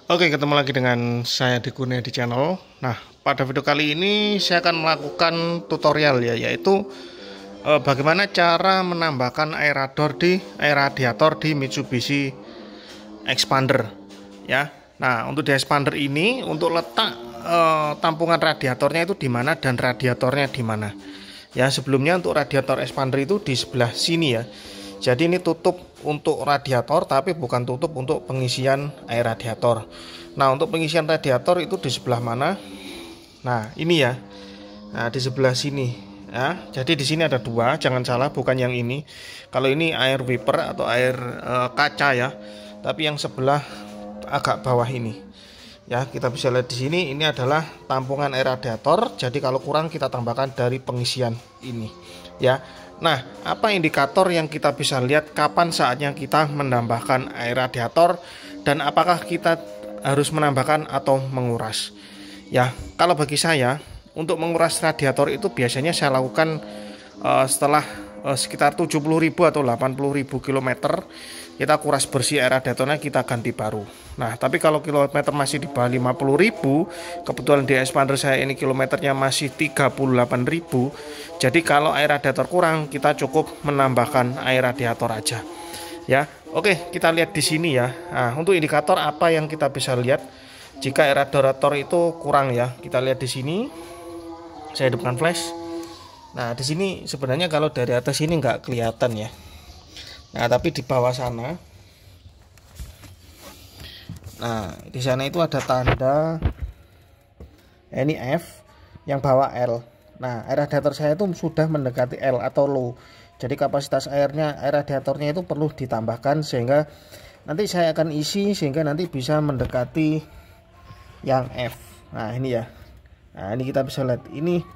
Oke, ketemu lagi dengan saya di Kurnia di channel. Nah, pada video kali ini saya akan melakukan tutorial ya, yaitu bagaimana cara menambahkan air radiator di Mitsubishi Expander ya. Nah, untuk di Expander ini untuk letak tampungan radiatornya itu di mana dan radiatornya di mana. Ya, sebelumnya untuk radiator Expander itu di sebelah sini ya. Jadi ini tutup untuk radiator tapi bukan tutup untuk pengisian air radiator. Nah, untuk pengisian radiator itu di sebelah mana? Nah, ini ya. Nah, di sebelah sini ya. Jadi di sini ada dua, jangan salah, bukan yang ini. Kalau ini air wiper atau air kaca ya. Tapi yang sebelah agak bawah ini. Ya, kita bisa lihat di sini ini adalah tampungan air radiator. Jadi kalau kurang kita tambahkan dari pengisian ini. Ya. Nah, apa indikator yang kita bisa lihat kapan saatnya kita menambahkan air radiator dan apakah kita harus menambahkan atau menguras? Ya, kalau bagi saya untuk menguras radiator itu biasanya saya lakukan setelah sekitar 70.000 atau 80.000 kilometer kita kuras bersih air radiatornya, kita ganti baru. Nah, tapi kalau kilometer masih di bawah 50.000, kebetulan di Expander saya ini kilometernya masih 38.000, jadi kalau air radiator kurang kita cukup menambahkan air radiator aja ya. Oke, kita lihat di sini ya. Nah, untuk indikator apa yang kita bisa lihat jika air radiator itu kurang ya, kita lihat di sini. Saya hidupkan flash. Nah, di sini sebenarnya kalau dari atas ini nggak kelihatan ya. Nah, tapi di bawah sana, nah di sana itu ada tanda ini F yang bawah L. Nah, air radiator saya itu sudah mendekati L atau low. Jadi kapasitas air radiatornya itu perlu ditambahkan sehingga nanti saya akan isi sehingga nanti bisa mendekati yang F. Nah, ini ya. Nah, ini kita bisa lihat ini.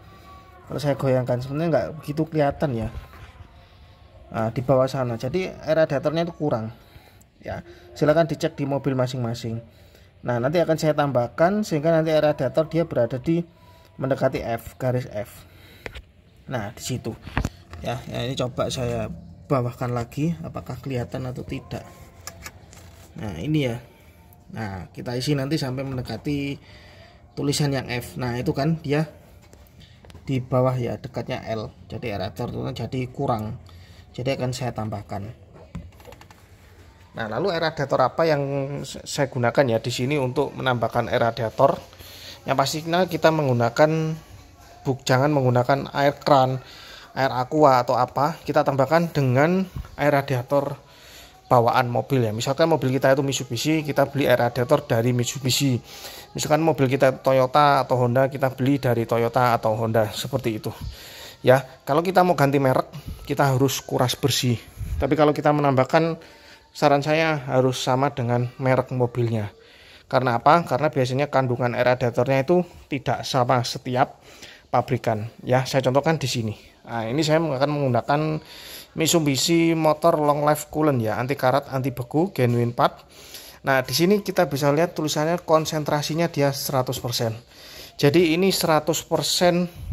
Kalau saya goyangkan sebenarnya nggak begitu kelihatan ya. Nah, di bawah sana. Jadi air radiatornya itu kurang. Ya, silakan dicek di mobil masing-masing. Nah, nanti akan saya tambahkan sehingga nanti air radiator dia berada di mendekati F, garis F. Nah, di situ. Ya, ini coba saya bawahkan lagi apakah kelihatan atau tidak. Nah, ini ya. Nah, kita isi nanti sampai mendekati tulisan yang F. Nah, itu kan dia di bawah ya, dekatnya L. Jadi air radiator jadi kurang. Jadi akan saya tambahkan. Nah, lalu air radiator apa yang saya gunakan ya di sini untuk menambahkan air radiator? Yang pastinya kita menggunakan jangan menggunakan air kran, air aqua atau apa. Kita tambahkan dengan air radiator bawaan mobil ya. Misalkan mobil kita itu Mitsubishi, kita beli air radiator dari Mitsubishi. Misalkan mobil kita Toyota atau Honda, kita beli dari Toyota atau Honda, seperti itu. Ya, kalau kita mau ganti merek, kita harus kuras bersih. Tapi kalau kita menambahkan, saran saya harus sama dengan merek mobilnya. Karena apa? Karena biasanya kandungan air radiatornya itu tidak sama setiap pabrikan. Ya, saya contohkan di sini. Nah, ini saya akan menggunakan Mitsubishi Motor Long Life Coolant ya, anti karat, anti beku, genuine part. Nah, di sini kita bisa lihat tulisannya konsentrasinya dia 100%. Jadi ini 100%.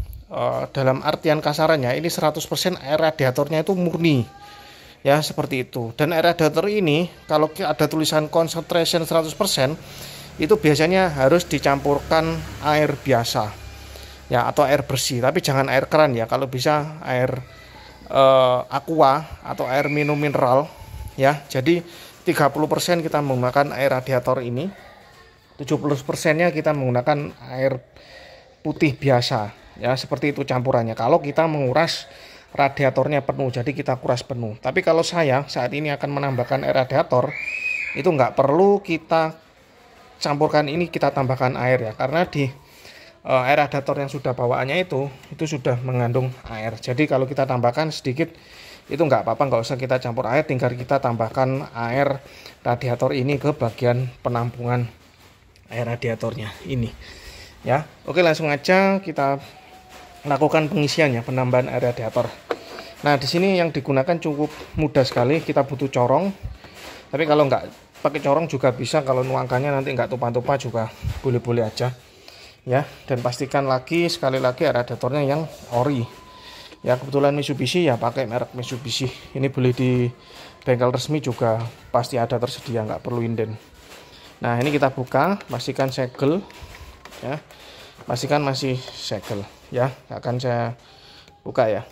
Dalam artian kasarannya ini 100% air radiatornya itu murni ya, seperti itu. Dan air radiator ini kalau ada tulisan concentration 100% itu biasanya harus dicampurkan air biasa ya, atau air bersih, tapi jangan air keran ya. Kalau bisa air aqua atau air minum mineral ya. Jadi 30% kita menggunakan air radiator ini, 70%-nya kita menggunakan air putih biasa. Ya, seperti itu campurannya. Kalau kita menguras radiatornya penuh, jadi kita kuras penuh. Tapi kalau saya saat ini akan menambahkan air radiator, itu nggak perlu kita campurkan ini, kita tambahkan air ya. Karena di air radiator yang sudah bawaannya itu sudah mengandung air. Jadi kalau kita tambahkan sedikit, itu nggak apa-apa, nggak usah kita campur air, tinggal kita tambahkan air radiator ini ke bagian penampungan air radiatornya ini. Ya, oke, langsung aja kita lakukan pengisiannya, penambahan air radiator. Nah, di sini yang digunakan cukup mudah sekali, kita butuh corong. Tapi kalau nggak pakai corong juga bisa, kalau nuangkannya nanti nggak tumpah-tumpah juga boleh-boleh aja. Ya, dan pastikan sekali lagi air radiatornya yang ori. Ya, kebetulan Mitsubishi ya pakai merek Mitsubishi. Ini beli di bengkel resmi juga pasti ada tersedia, nggak perlu inden. Nah, ini kita buka, pastikan segel ya. Pastikan masih segel ya. Akan saya buka ya.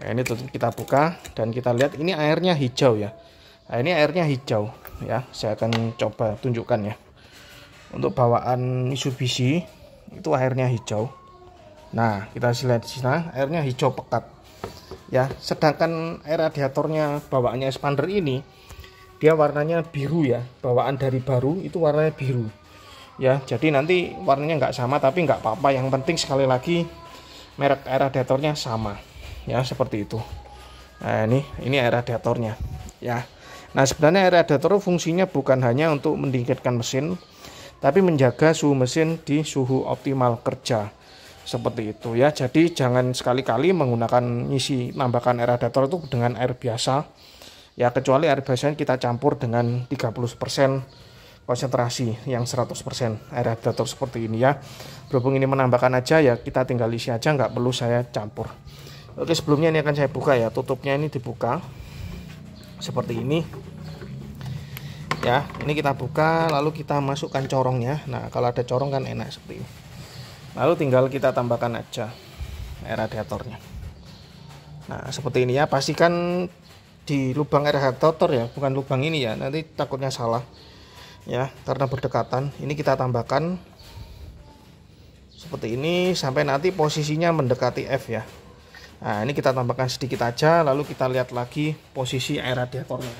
Nah, ini tutup, kita buka dan kita lihat ini airnya hijau ya. Nah, ini airnya hijau ya. Saya akan coba tunjukkan ya. Untuk bawaan Mitsubishi itu airnya hijau. Nah, kita lihat di sana airnya hijau pekat ya. Sedangkan air radiatornya bawaannya expander ini dia warnanya biru ya. Bawaan dari baru itu warnanya biru ya. Jadi nanti warnanya nggak sama, tapi nggak apa-apa. Yang penting sekali lagi merek air radiatornya sama ya, seperti itu. Nah, ini air radiatornya ya. Nah, sebenarnya air radiator fungsinya bukan hanya untuk mendinginkan mesin, tapi menjaga suhu mesin di suhu optimal kerja, seperti itu ya. Jadi jangan sekali-kali menggunakan ngisi nambahkan air radiator itu dengan air biasa ya, kecuali air biasanya kita campur dengan 30% konsentrasi yang 100% air radiator seperti ini ya. Berhubung ini menambahkan aja ya, kita tinggal isi aja, nggak perlu saya campur. Oke, sebelumnya ini akan saya buka ya. Tutupnya ini dibuka seperti ini ya. Ini kita buka, lalu kita masukkan corongnya. Nah, kalau ada corong kan enak seperti ini. Lalu tinggal kita tambahkan aja air radiatornya. Nah, seperti ini ya. Pastikan di lubang air radiator ya, bukan lubang ini ya. Nanti takutnya salah ya, karena berdekatan. Ini kita tambahkan seperti ini sampai nanti posisinya mendekati F ya. Nah, ini kita tambahkan sedikit aja, lalu kita lihat lagi posisi air radiatornya.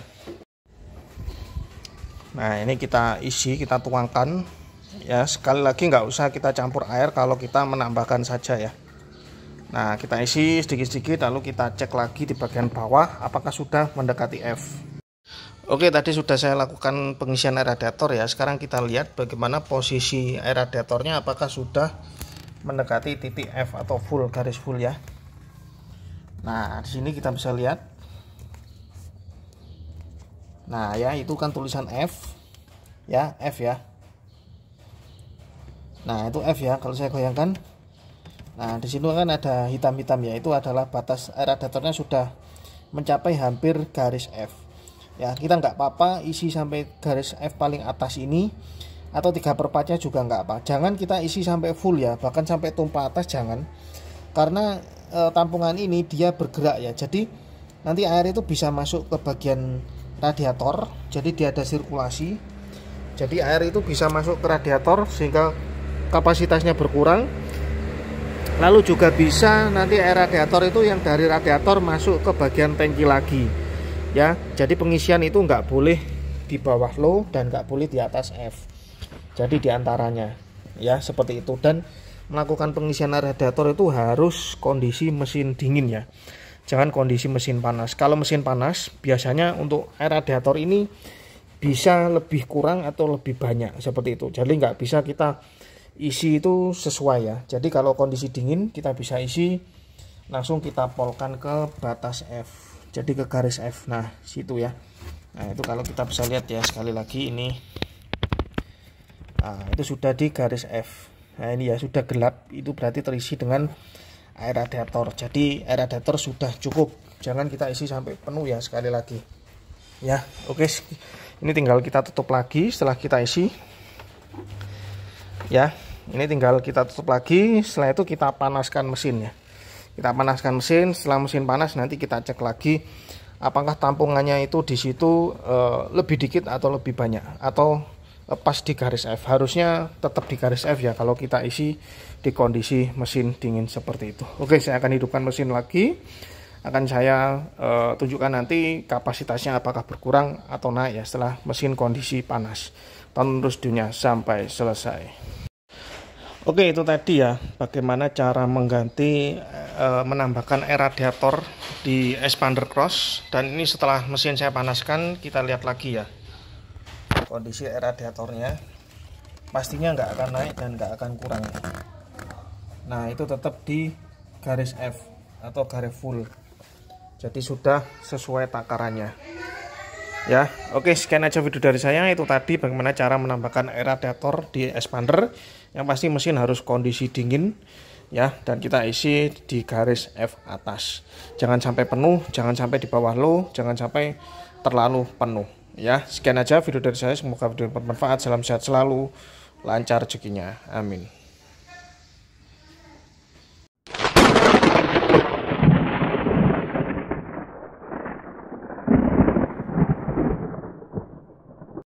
Nah, ini kita isi, kita tuangkan ya. Sekali lagi nggak usah kita campur air kalau kita menambahkan saja ya. Nah, kita isi sedikit-sedikit, lalu kita cek lagi di bagian bawah apakah sudah mendekati F. Oke, tadi sudah saya lakukan pengisian air radiator ya. Sekarang kita lihat bagaimana posisi air radiatornya, apakah sudah mendekati titik F atau full, garis full ya. Nah, di sini kita bisa lihat. Nah, ya itu kan tulisan F ya, F ya. Nah, itu F ya. Kalau saya goyangkan, nah di sini kan ada hitam-hitam ya. Itu adalah batas air radiatornya sudah mencapai hampir garis F. Ya, kita nggak apa-apa isi sampai garis F paling atas ini, atau 3/4-nya juga nggak apa. Jangan kita isi sampai full ya, bahkan sampai tumpah atas jangan. Karena tampungan ini dia bergerak ya, jadi nanti air itu bisa masuk ke bagian radiator, jadi dia ada sirkulasi, jadi air itu bisa masuk ke radiator sehingga kapasitasnya berkurang. Lalu juga bisa nanti air radiator itu yang dari radiator masuk ke bagian tangki lagi ya. Jadi pengisian itu nggak boleh di bawah low dan nggak boleh di atas F, jadi diantaranya ya, seperti itu. Dan melakukan pengisian air radiator itu harus kondisi mesin dingin ya, jangan kondisi mesin panas. Kalau mesin panas biasanya untuk air radiator ini bisa lebih kurang atau lebih banyak, seperti itu. Jadi nggak bisa kita isi itu sesuai ya. Jadi kalau kondisi dingin kita bisa isi langsung kita polkan ke batas F, jadi ke garis F. Nah, situ ya. Nah, itu kalau kita bisa lihat ya, sekali lagi ini. Nah, itu sudah di garis F. Nah, ini ya sudah gelap, itu berarti terisi dengan air radiator. Jadi air radiator sudah cukup, jangan kita isi sampai penuh ya, sekali lagi ya. Oke, ini tinggal kita tutup lagi setelah kita isi ya. Ini tinggal kita tutup lagi, setelah itu kita panaskan mesin ya. Kita panaskan mesin, setelah mesin panas nanti kita cek lagi apakah tampungannya itu di situ lebih dikit atau lebih banyak, atau pas di garis F. Harusnya tetap di garis F ya kalau kita isi di kondisi mesin dingin seperti itu. Oke, saya akan hidupkan mesin lagi. Akan saya tunjukkan nanti kapasitasnya apakah berkurang atau naik ya setelah mesin kondisi panas. Tonton terus videonya sampai selesai. Oke, itu tadi ya bagaimana cara mengganti menambahkan air radiator di expander cross. Dan ini setelah mesin saya panaskan, kita lihat lagi ya kondisi air radiatornya. Pastinya nggak akan naik dan nggak akan kurang. Nah, itu tetap di garis F atau garis full, jadi sudah sesuai takarannya ya. Oke, sekian aja video dari saya. Itu tadi bagaimana cara menambahkan air radiator di expander. Yang pasti mesin harus kondisi dingin ya, dan kita isi di garis F atas. Jangan sampai penuh, jangan sampai di bawah low, jangan sampai terlalu penuh. Ya, sekian aja video dari saya. Semoga video bermanfaat. Salam sehat selalu, lancar rezekinya. Amin.